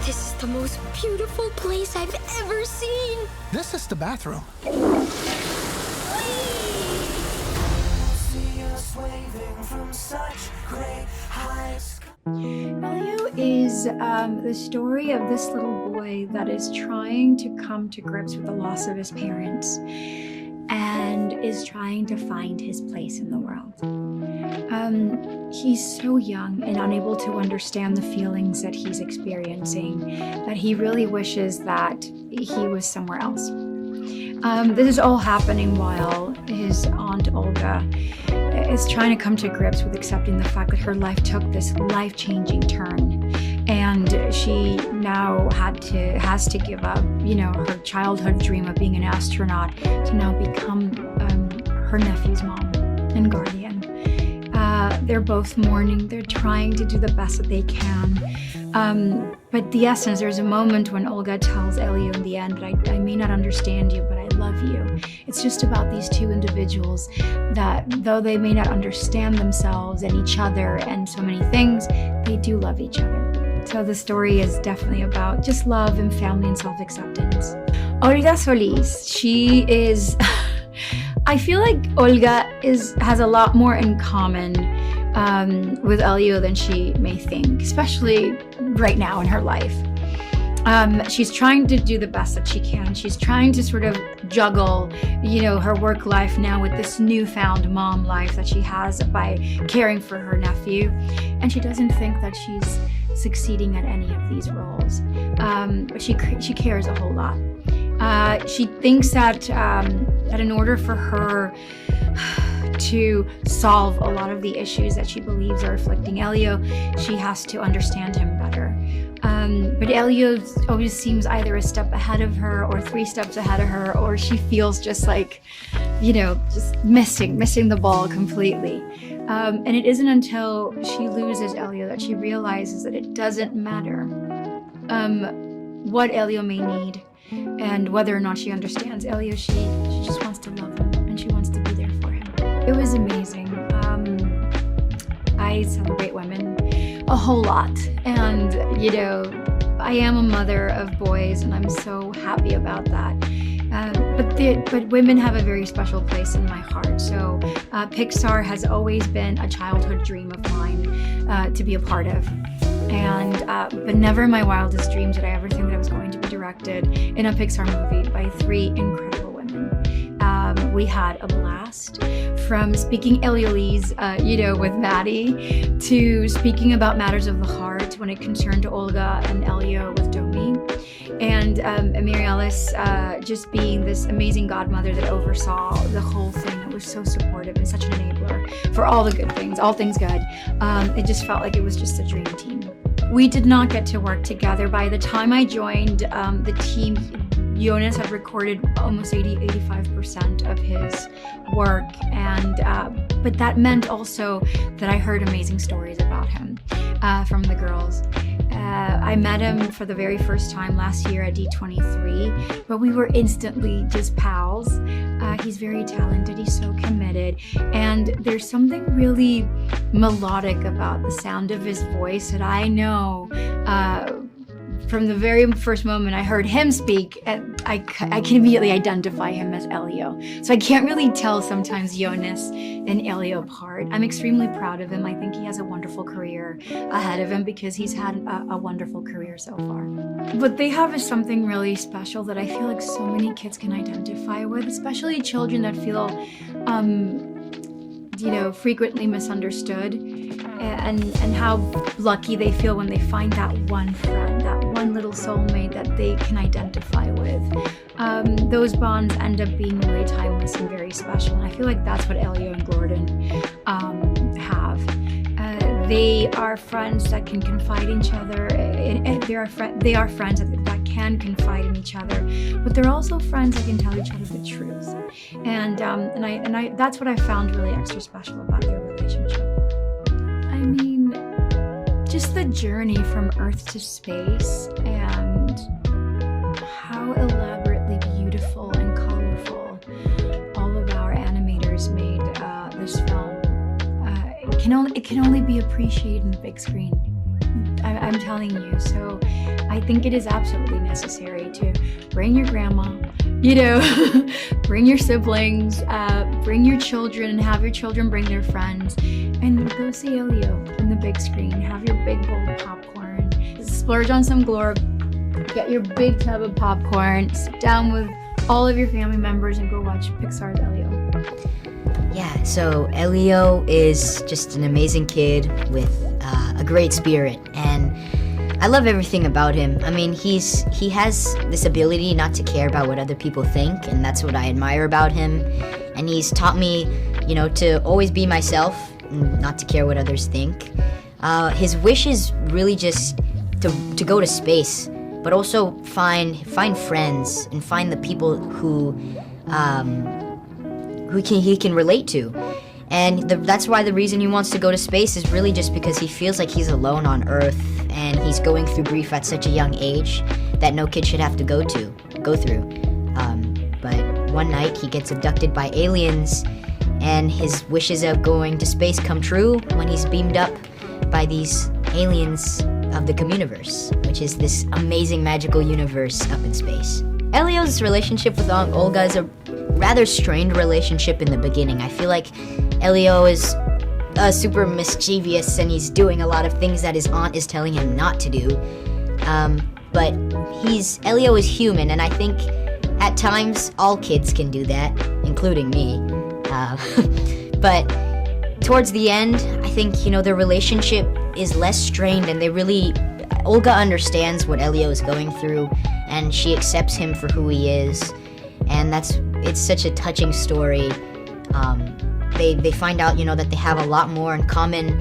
This is the most beautiful place I've ever seen. This is the bathroom. Elio is the story of this little boy that is trying to come to grips with the loss of his parents and is trying to find his place in the world. He's so young and unable to understand the feelings that he's experiencing that he really wishes that he was somewhere else. This is all happening while his aunt Olga is trying to come to grips with accepting the fact that her life took this life-changing turn, and she now has to give up, her childhood dream of being an astronaut to now become her nephew's mom and guardian. They're both mourning. They're trying to do the best that they can. But the essence, there's a moment when Olga tells Elio in the end that I may not understand you, but I love you. It's just about these two individuals that, though they may not understand themselves and each other and so many things, they do love each other. So the story is definitely about just love and family and self-acceptance. Olga Solis, she is... I feel like Olga has a lot more in common with Elio than she may think, especially right now in her life. She's trying to do the best that she can. She's trying to sort of juggle, her work life now with this newfound mom life that she has by caring for her nephew. And she doesn't think that she's succeeding at any of these roles. But she cares a whole lot. She thinks that in order for her to solve a lot of the issues that she believes are afflicting Elio, she has to understand him better. But Elio always seems either a step ahead of her or 3 steps ahead of her, or she feels just like, just missing the ball completely. And it isn't until she loses Elio that she realizes that it doesn't matter what Elio may need and whether or not she understands Elio. She just wants to love him and she wants to be there for him. It was amazing. I celebrate women a whole lot, and I am a mother of boys and I'm so happy about that. But women have a very special place in my heart. So Pixar has always been a childhood dream of mine to be a part of. But never in my wildest dreams did I ever think that I was going to be directed in a Pixar movie by 3 incredible women. We had a blast, from speaking Eliolese, with Maddie, to speaking about matters of the heart when it concerned Olga and Elio with Domi, and Amirialis just being this amazing godmother that oversaw the whole thing. It was so supportive and such an enabler for all the good things, all things good. It just felt like it was just a dream team. We did not get to work together. By the time I joined the team, Jonas had recorded almost 85% of his work, but that meant also that I heard amazing stories about him from the girls. I met him for the very first time last year at D23, but we were instantly just pals. He's very talented, he's so committed, and there's something really melodic about the sound of his voice that I know from the very first moment I heard him speak, and I can immediately identify him as Elio. So I can't really tell sometimes Jonas and Elio apart. I'm extremely proud of him. I think he has a wonderful career ahead of him because he's had a wonderful career so far. What they have is something really special that I feel like so many kids can identify with, especially children that feel frequently misunderstood, and how lucky they feel when they find that one friend, that one little soulmate that they can identify with. Those bonds end up being really timeless and very special, and I feel like that's what Elio and Gordon have. They are friends that can confide in each other. They are friends that can can confide in each other, but they're also friends that can tell each other the truth. And I that's what I found really extra special about their relationship. I mean, just the journey from Earth to space and how elaborately beautiful and colorful all of our animators made this film. It can only be appreciated in the big screen. I'm telling you. So I think it is absolutely necessary to bring your grandma, bring your siblings, bring your children, and have your children bring their friends, and go see Elio in the big screen. Have your big bowl of popcorn, splurge on some Glorb, get your big tub of popcorn, sit down with all of your family members, and go watch Pixar's Elio. Yeah, so Elio is just an amazing kid with a great spirit, and I love everything about him. I mean, he has this ability not to care about what other people think, and that's what I admire about him. And he's taught me, to always be myself and not to care what others think. His wish is really just to go to space, but also find friends and find the people who he can relate to. And that's why the reason he wants to go to space is really just because he feels like he's alone on Earth, and he's going through grief at such a young age that no kid should have to go through. But one night he gets abducted by aliens, and his wishes of going to space come true when he's beamed up by these aliens of the Communiverse, which is this amazing magical universe up in space. Elio's relationship with Aunt Olga is a rather strained relationship in the beginning. I feel like Elio is super mischievous, and he's doing a lot of things that his aunt is telling him not to do. But Elio is human, and I think at times all kids can do that, including me. But towards the end, I think, their relationship is less strained, and Olga understands what Elio is going through, and she accepts him for who he is. And it's such a touching story. They find out, that they have a lot more in common,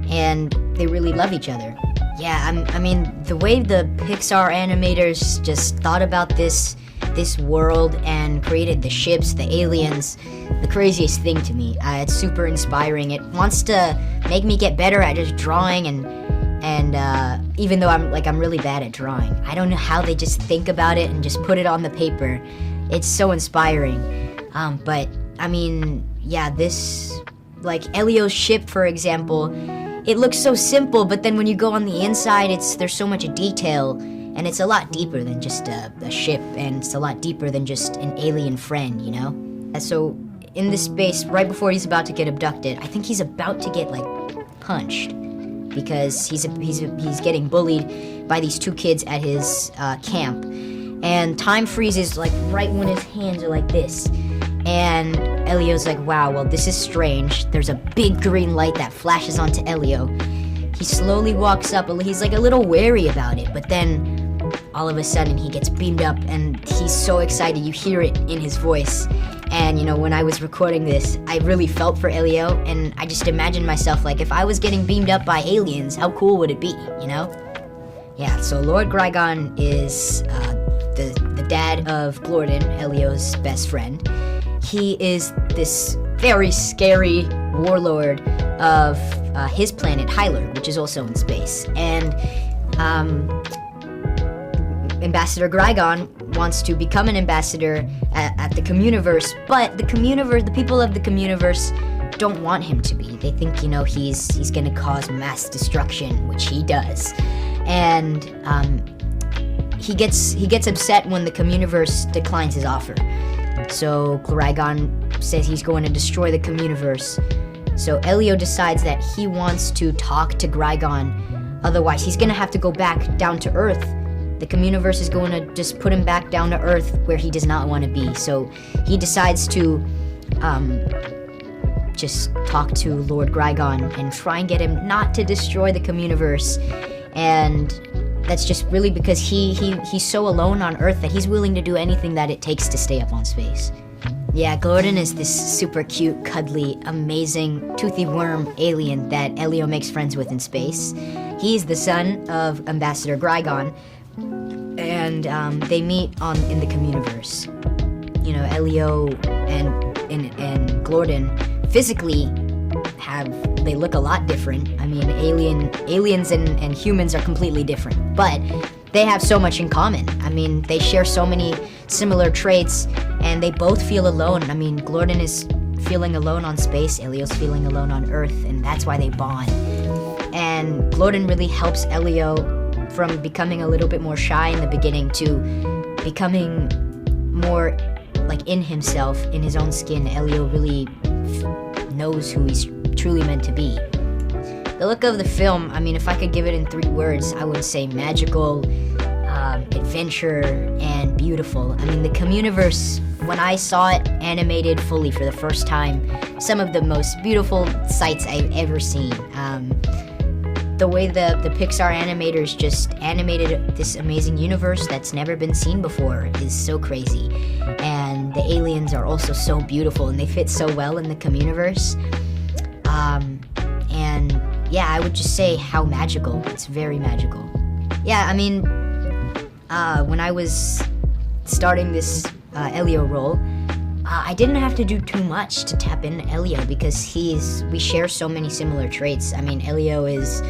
and they really love each other. Yeah, I mean, the way the Pixar animators just thought about this world and created the ships, the aliens, the craziest thing to me. It's super inspiring. It wants to make me get better at just drawing, and even though I'm really bad at drawing, I don't know how they just think about it and just put it on the paper. It's so inspiring. But I mean, yeah, Elio's ship, for example, it looks so simple, but then when you go on the inside, there's so much detail, and it's a lot deeper than just a ship, and it's a lot deeper than just an alien friend, So in this space, right before he's about to get abducted, I think he's about to get punched, because he's getting bullied by these two kids at his camp. And time freezes right when his hands are like this. And Elio's like, wow, well, this is strange. There's a big green light that flashes onto Elio. He slowly walks up, he's a little wary about it, but then all of a sudden he gets beamed up, and he's so excited. You hear it in his voice. And when I was recording this, I really felt for Elio, and I just imagined myself if I was getting beamed up by aliens, how cool would it be, Yeah, so Lord Grigon is the dad of Glorden, Elio's best friend. He is this very scary warlord of his planet, Hyler, which is also in space. And Ambassador Grigon wants to become an ambassador at the Communiverse, but the people of the Communiverse don't want him to be. They think, he's gonna cause mass destruction, which he does. And he gets upset when the Communiverse declines his offer. So Grigon says he's going to destroy the Communiverse. So Elio decides that he wants to talk to Grigon, otherwise he's gonna have to go back down to Earth. The Communiverse is going to just put him back down to Earth where he does not want to be. So he decides to just talk to Lord Grigon and try and get him not to destroy the Communiverse. And that's just really because he's so alone on Earth that he's willing to do anything that it takes to stay up on space. Yeah, Glorden is this super cute, cuddly, amazing, toothy worm alien that Elio makes friends with in space. He's the son of Ambassador Grigon. And and they meet in the Communiverse. You know, Elio and Gordon physically they look a lot different. I mean, aliens and humans are completely different, but they have so much in common. I mean, they share so many similar traits, and they both feel alone. I mean, Gordon is feeling alone on space, Elio's feeling alone on Earth, and that's why they bond. And Gordon really helps Elio from becoming a little bit more shy in the beginning to becoming more like in himself, in his own skin. Elio really knows who he's truly meant to be. The look of the film, I mean, if I could give it in 3 words, I would say magical, adventure, and beautiful. I mean, the Communiverse, when I saw it animated fully for the first time, some of the most beautiful sights I've ever seen. The way the Pixar animators just animated this amazing universe that's never been seen before is so crazy. And the aliens are also so beautiful, and they fit so well in the Communiverse. And yeah, I would just say how magical. It's very magical. Yeah, I mean, when I was starting this Elio role, I didn't have to do too much to tap into Elio because we share so many similar traits. I mean, Elio is,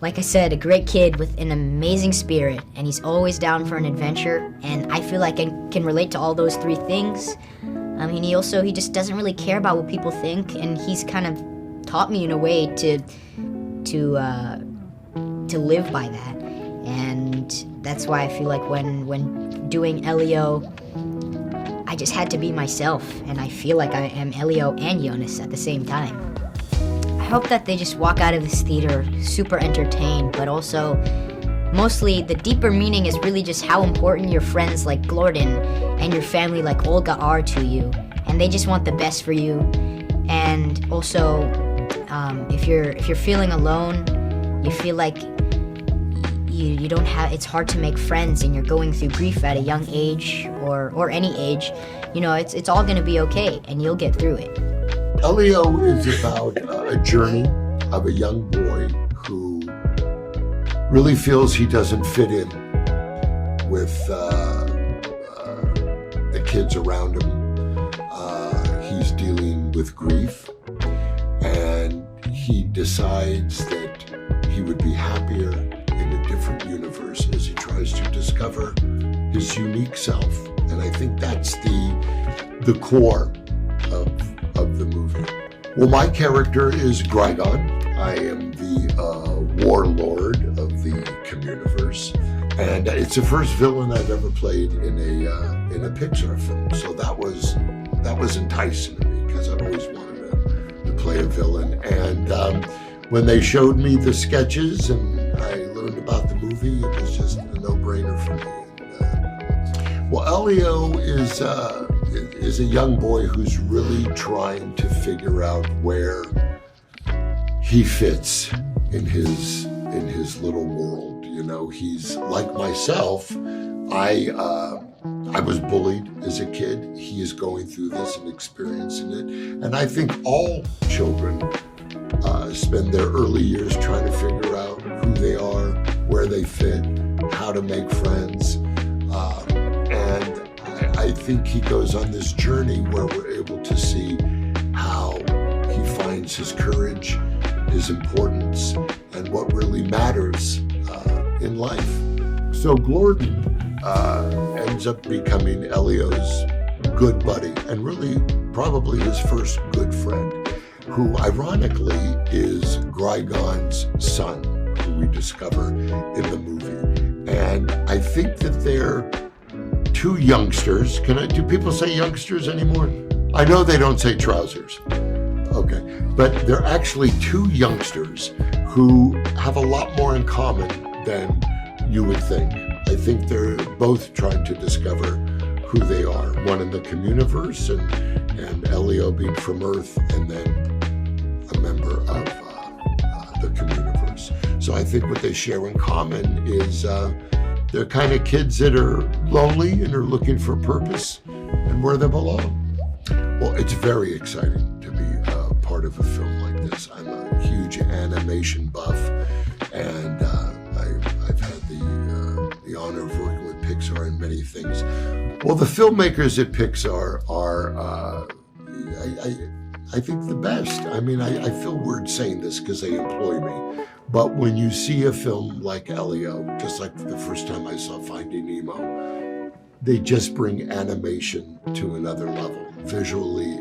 like I said, a great kid with an amazing spirit, and he's always down for an adventure, and I feel like I can relate to all those 3 things. I mean, he just doesn't really care about what people think, and he's kind of taught me in a way to live by that. And that's why I feel like when doing Elio, I just had to be myself, and I feel like I am Elio and Jonas at the same time. I hope that they just walk out of this theater super entertained, but also mostly the deeper meaning is really just how important your friends like Gordon and your family like Olga are to you, and they just want the best for you. And also, if you're feeling alone, you feel like you don't have, it's hard to make friends, and you're going through grief at a young age or any age, you know, it's all gonna be okay, and you'll get through it. Elio is about a journey of a young boy who really feels he doesn't fit in with the kids around him. He's dealing with grief, and he decides that he would be happier in a different universe as he tries to discover his unique self. And I think that's the core of the movie. Well, my character is Grigon. I am the warlord of the Communiverse, and it's the first villain I've ever played in a Pixar film. So that was enticing to me because I've always wanted to play a villain. And when they showed me the sketches and I learned about the movie, it was just a no-brainer for me. Well, Elio is a young boy who's really trying to figure out where he fits in his little world. You know, he's like myself. I was bullied as a kid. He is going through this and experiencing it. And I think all children spend their early years trying to figure out who they are, where they fit, how to make friends. And I think he goes on this journey where we're able to see how he finds his courage, his importance, and what really matters in life. So Gordon ends up becoming Elio's good buddy, and really probably his first good friend, who ironically is Grigon's son, who we discover in the movie. And I think that they're 2 youngsters. Do people say youngsters anymore? I know they don't say trousers. Okay, but they're actually 2 youngsters who have a lot more in common than you would think. I think they're both trying to discover who they are. One in the Communiverse, and Elio being from Earth, and then a member of the Communiverse. So I think what they share in common is they're kind of kids that are lonely and are looking for purpose and where they belong. Well, it's very exciting to be part of a film like this. I'm a huge animation buff, and I've had the honor of working with Pixar in many things. Well, the filmmakers at Pixar are, I think, the best. I mean, I feel weird saying this because they employ me. But when you see a film like Elio, just like the first time I saw Finding Nemo, they just bring animation to another level. Visually,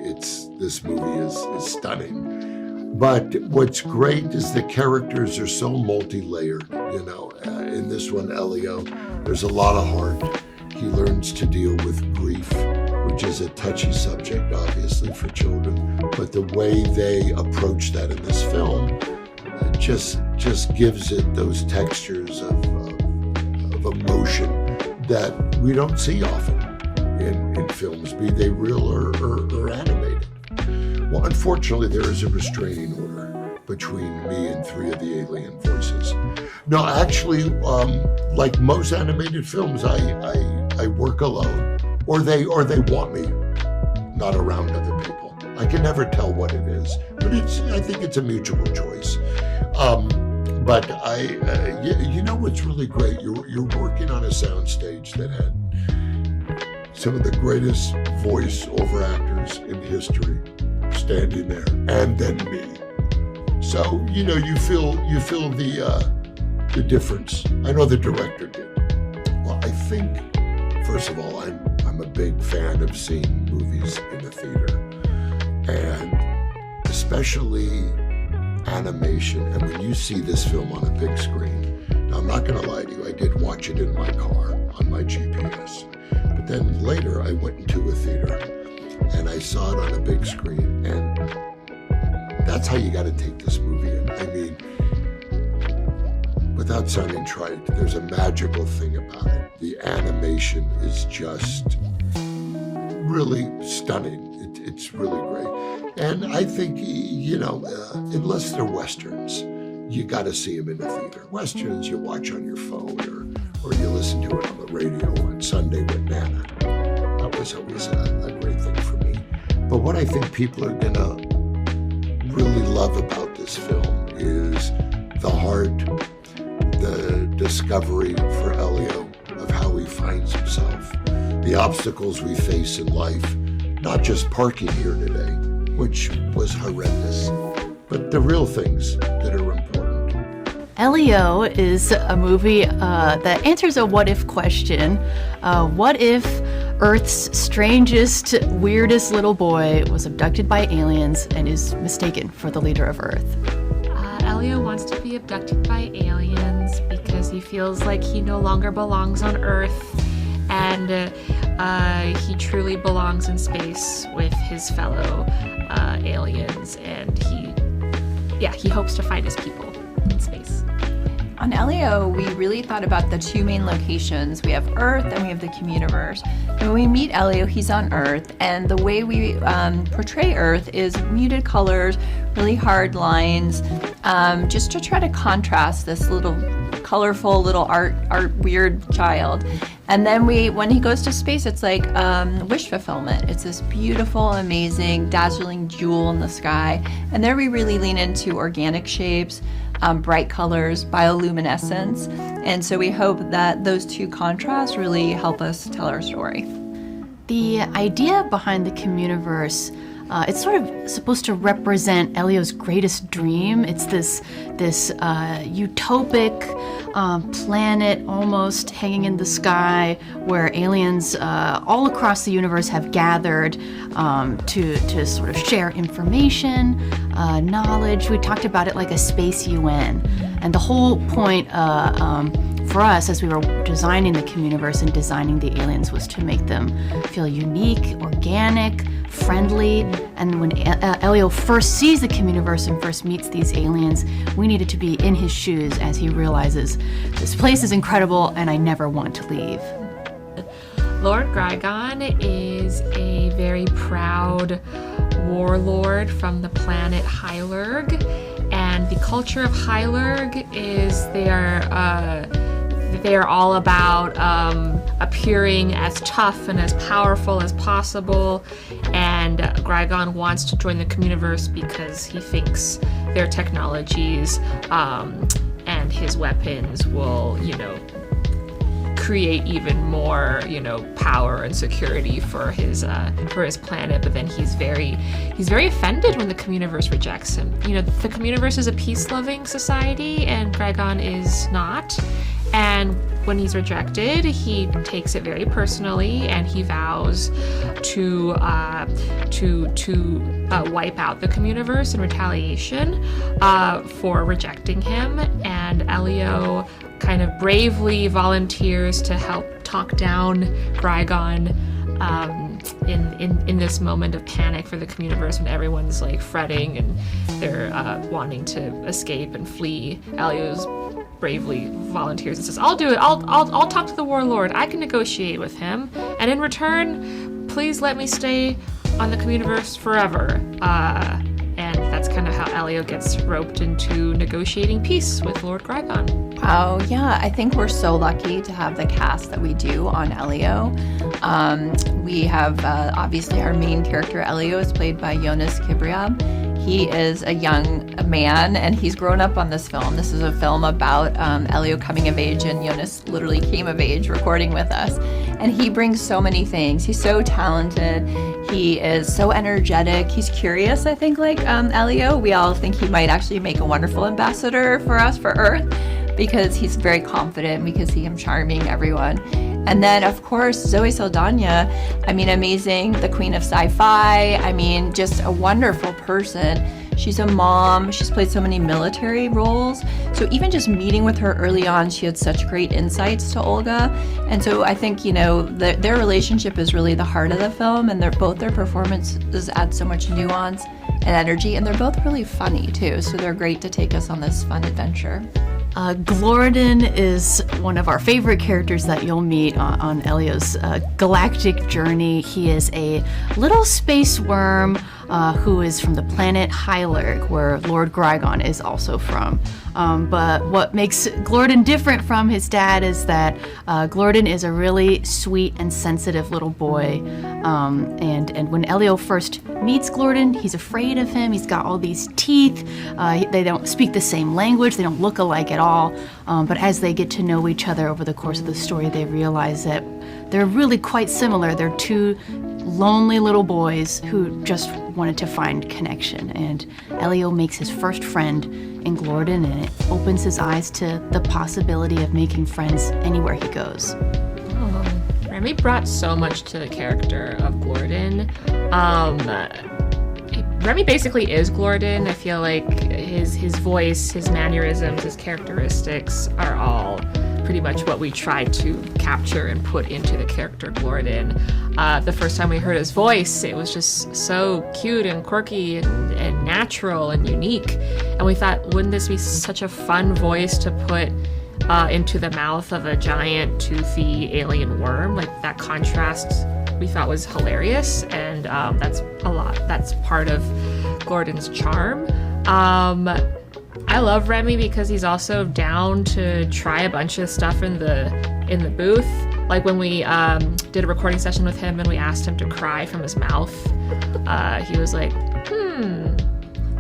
this movie is stunning. But what's great is the characters are so multi-layered. In this one, Elio, there's a lot of heart. He learns to deal with grief, which is a touchy subject, obviously, for children. But the way they approach that in this film just gives it those textures of emotion that we don't see often in films, be they real or animated. Well, unfortunately, there is a restraining order between me and 3 of the alien voices. No, actually, like most animated films, I work alone, or they want me not around other people. I can never tell what it is, but I think it's a mutual choice. But you know what's really great? You're working on a soundstage that had some of the greatest voice-over actors in history standing there, and then me. So you feel the difference. I know the director did. Well, I think first of all, I'm a big fan of seeing movies in the theater, and especially animation. And when you see this film on a big screen, now I'm not going to lie to you, I did watch it in my car on my GPS, but then later I went into a theater and I saw it on a big screen, and that's how you got to take this movie in. I mean, without sounding trite, there's a magical thing about it. The animation is just really stunning. It's really great. And I think, unless they're Westerns, you got to see them in the theater. Westerns you watch on your phone or you listen to it on the radio on Sunday with Nana. That was always a great thing for me. But what I think people are going to really love about this film is the heart, the discovery for Elio of how he finds himself, the obstacles we face in life, not just parking here today, which was horrendous, but the real things that are important. Elio is a movie that answers a what-if question. What if Earth's strangest, weirdest little boy was abducted by aliens and is mistaken for the leader of Earth? Elio wants to be abducted by aliens because he feels like he no longer belongs on Earth, and he truly belongs in space with his fellow aliens, and he hopes to find his people in space. On Elio, we really thought about the 2 main locations. We have Earth and we have the Communiverse. And when we meet Elio, he's on Earth, and the way we portray Earth is muted colors, really hard lines, just to try to contrast this little colorful little art weird child. And then when he goes to space, it's like wish fulfillment. It's this beautiful, amazing, dazzling jewel in the sky. And there we really lean into organic shapes, bright colors, bioluminescence. And so we hope that those 2 contrasts really help us tell our story. The idea behind the Communiverse, it's sort of supposed to represent Elio's greatest dream. It's this utopic planet almost hanging in the sky where aliens all across the universe have gathered to sort of share information, knowledge. We talked about it like a space UN. And the whole point for us as we were designing the Communiverse and designing the aliens was to make them feel unique, organic, friendly. And when Elio first sees the Communiverse and first meets these aliens, we needed to be in his shoes as he realizes this place is incredible and I never want to leave. Lord Grygon is a very proud warlord from the planet Hylurg, and the culture of Hylurg is they are all about appearing as tough and as powerful as possible, and Grygon wants to join the Communiverse because he thinks their technologies and his weapons will, create even more, power and security for his planet. But then he's very offended when the Communiverse rejects him. The Communiverse is a peace-loving society, and Grigon is not. And when he's rejected, he takes it very personally, and he vows to wipe out the Communiverse in retaliation for rejecting him. And Elio kind of bravely volunteers to help talk down Grigon in this moment of panic for the Communiverse, when everyone's like fretting and they're wanting to escape and flee. Elio's bravely volunteers and says, "I'll do it. I'll talk to the warlord. I can negotiate with him, and in return, please let me stay on the Communiverse forever." And that's kind of how Elio gets roped into negotiating peace with Lord Grigon. Oh, yeah. I think we're so lucky to have the cast that we do on Elio. We have, obviously, our main character, Elio, is played by Jonas Kibriab. He is a young man, and he's grown up on this film. This is a film about Elio coming of age, and Jonas literally came of age recording with us. And he brings so many things. He's so talented. He is so energetic. He's curious, I think, like Elio. We all think he might actually make a wonderful ambassador for us, for Earth, because he's very confident. We can see him charming everyone. And then, of course, Zoe Saldana, amazing, the queen of sci-fi. Just a wonderful person. She's a mom. She's played so many military roles. So even just meeting with her early on, she had such great insights to Olga. And so I think, their relationship is really the heart of the film, and both their performances add so much nuance and energy, and they're both really funny too. So they're great to take us on this fun adventure. Glorden is one of our favorite characters that you'll meet on Elio's galactic journey. He is a little space worm who is from the planet Hylerg, where Lord Grigon is also from. But what makes Glorden different from his dad is that Glorden is a really sweet and sensitive little boy. And when Elio first meets Glorden, he's afraid of him. He's got all these teeth. They don't speak the same language. They don't look alike at all. But as they get to know each other over the course of the story, they realize that they're really quite similar. They're two lonely little boys who just wanted to find connection. And Elio makes his first friend in Glorden, and it opens his eyes to the possibility of making friends anywhere he goes. Remy brought so much to the character of Glorden. Remy basically is Glorden. I feel like his voice, his mannerisms, his characteristics are all pretty much what we tried to capture and put into the character Glorden. The first time we heard his voice, it was just so cute and quirky and natural and unique. And we thought, wouldn't this be such a fun voice to put into the mouth of a giant, toothy alien worm? Like, that contrast we thought was hilarious, and that's part of Glorden's charm. I love Remy because he's also down to try a bunch of stuff in the booth. Like when we did a recording session with him and we asked him to cry from his mouth, he was like,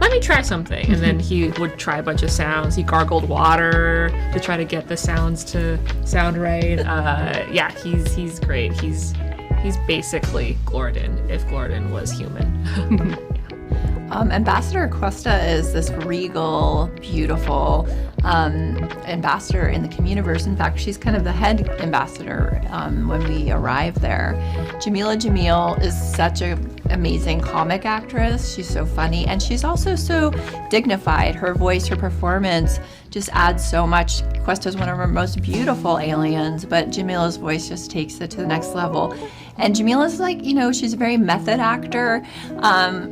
let me try something. And then he would try a bunch of sounds. He gargled water to try to get the sounds to sound right. Yeah, he's great. He's basically Glorden if Glorden was human. Ambassador Cuesta is this regal, beautiful ambassador in the Communiverse. In fact, she's kind of the head ambassador when we arrive there. Jamila Jamil is such an amazing comic actress. She's so funny, and she's also so dignified. Her voice, her performance just adds so much. Cuesta is one of our most beautiful aliens, but Jamila's voice just takes it to the next level. And Jamila's like, she's a very method actor.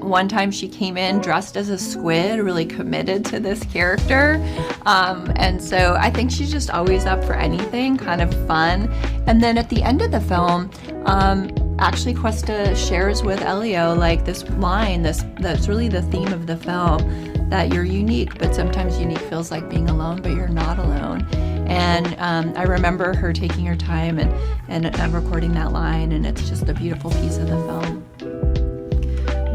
One time she came in dressed as a squid, really committed to this character. And so I think she's just always up for anything, kind of fun. And then at the end of the film, actually Cuesta shares with Elio like this line, that's really the theme of the film, that you're unique, but sometimes unique feels like being alone, but you're not alone. And I remember her taking her time and recording that line, and it's just a beautiful piece of the film.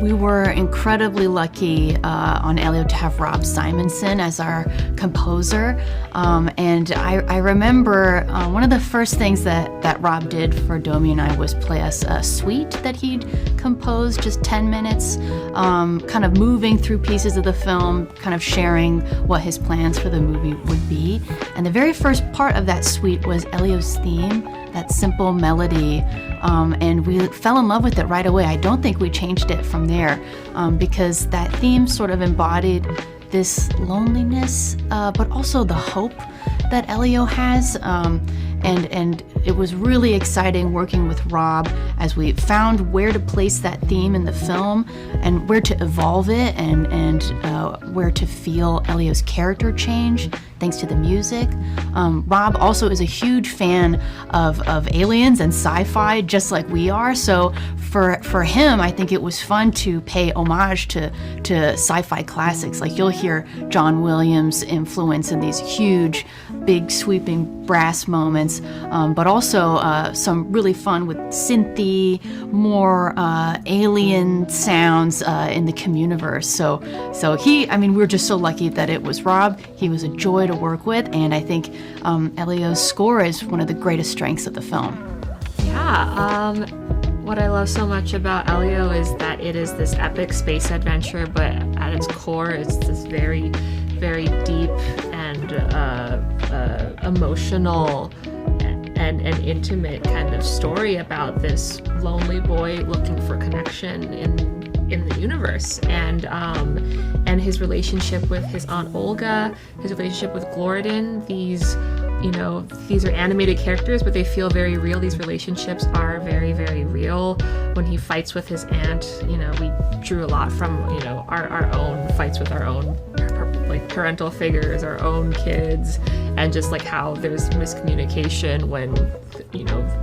we were incredibly lucky on Elio to have Rob Simonson as our composer. And I remember one of the first things that Rob did for Domi and I was play us a suite that he'd composed, just 10 minutes, kind of moving through pieces of the film, kind of sharing what his plans for the movie would be. And the very first part of that suite was Elio's theme, that simple melody, and we fell in love with it right away. I don't think we changed it from there, because that theme sort of embodied this loneliness, but also the hope that Elio has. And it was really exciting working with Rob as we found where to place that theme in the film and where to evolve it and where to feel Elio's character change thanks to the music. Rob also is a huge fan of aliens and sci-fi, just like we are. So for him, I think it was fun to pay homage to sci-fi classics. Like you'll hear John Williams' influence in these huge, big, sweeping brass moments, but also some really fun with synthy, more alien sounds in the Communiverse. So we were just so lucky that it was Rob. He was a joy to work with, and I think Elio's score is one of the greatest strengths of the film. Yeah, what I love so much about Elio is that it is this epic space adventure, but at its core, it's this very, very deep and emotional and intimate kind of story about this lonely boy looking for connection in the universe, and his relationship with his aunt Olga, his relationship with Gloriden. These are animated characters, but they feel very real. These relationships are very, very real. When he fights with his aunt, we drew a lot from, our own fights with our own parental figures, our own kids, and just like how there's miscommunication when,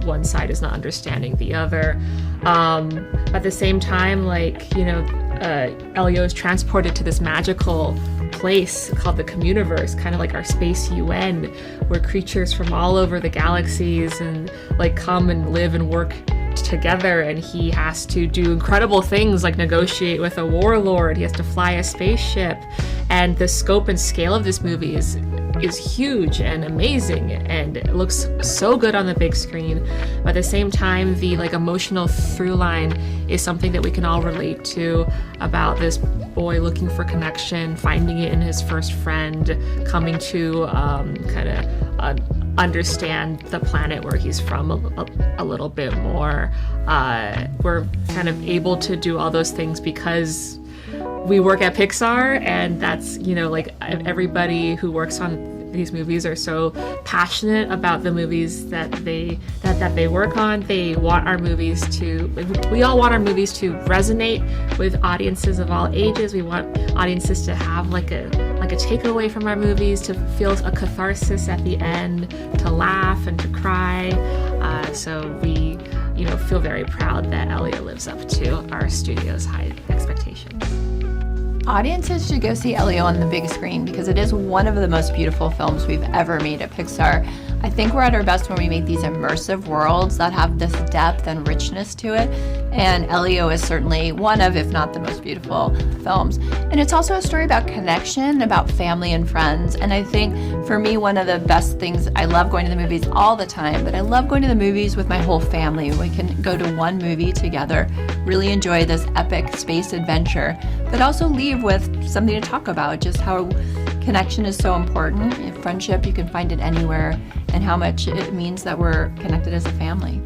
one side is not understanding the other. At the same time, Elio is transported to this magical place called the Communiverse, kind of like our space UN, where creatures from all over the galaxies and come and live and work together, and he has to do incredible things like negotiate with a warlord. He has to fly a spaceship, and the scope and scale of this movie is huge and amazing, and it looks so good on the big screen. But at the same time, the emotional through line is something that we can all relate to, about this boy looking for connection, finding it in his first friend, coming to understand the planet where he's from a little bit more. We're kind of able to do all those things because we work at Pixar, and that's, everybody who works on these movies are so passionate about the movies that they work on. They want our movies to, we all want our movies to resonate with audiences of all ages. We want audiences to have a takeaway from our movies, to feel a catharsis at the end, to laugh and to cry. So we, feel very proud that Elio lives up to our studio's high expectations. Audiences should go see Elio on the big screen because it is one of the most beautiful films we've ever made at Pixar. I think we're at our best when we make these immersive worlds that have this depth and richness to it, and Elio is certainly one of, if not the most beautiful films. And it's also a story about connection, about family and friends, and I think for me, one of the best things, I love going to the movies all the time, but I love going to the movies with my whole family. We can go to one movie together, really enjoy this epic space adventure, but also leave with something to talk about, just how connection is so important. In friendship, you can find it anywhere, and how much it means that we're connected as a family.